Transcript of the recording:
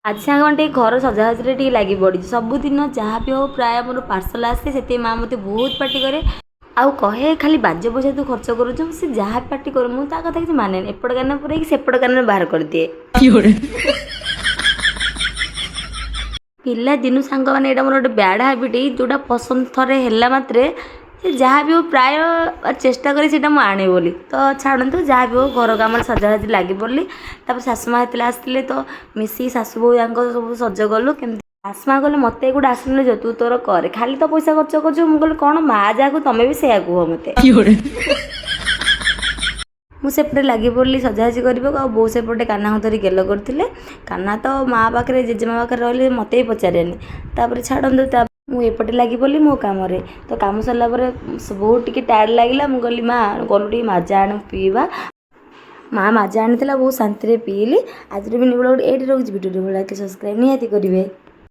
आज सागे घर सजासजी लगी पड़ी सबुदिन जहाँ भी हो प्राय मोर पार्सल आसे से माँ मत बहुत पार्टी करे आउ कहे खाली बाज पैसा तू खर्च करुँ से जहाँ पार्टी कर मुझे कथा किसी माने एपट कान पूरा सेपट कान बाहर कर दिए पिला दिन सांग मैंने यहाँ मोर गोटे बैड हाबिट जोटा पसंद थे है मात्रे जहाँ भी हो प्राय चेष्टा करी आने बोली तो छाड़ू जहाँ भी हो घर कम सजासजी लगी पड़ी शाशुमा होते आसते तो मिसी शाशु बो सब सज गलु केमती शाशुमा कहले मत गोटे आसन जो तू तोर करे खाली तो पैसा खर्च कर मुझे कौन माँ जहाँ तुम्हें भी से कह मत मुझे लगी पड़ी सजासजी करने बो सेपटे काना धरी गेल करते काना तो माँ पाखे जेजेमा पाखे रही मत ही पचारे छाड़ू मुझे लगी पड़ी मो कम तो कम सरला बहुत टी टायर्ड लगे मुझे कहली माँ गलु टे मजा आण पीवा माँ मजा आनी बहुत शांति पीली आज भी गोटे ये रोज वीडियो भला सब्सक्राइब निहाती करेंगे।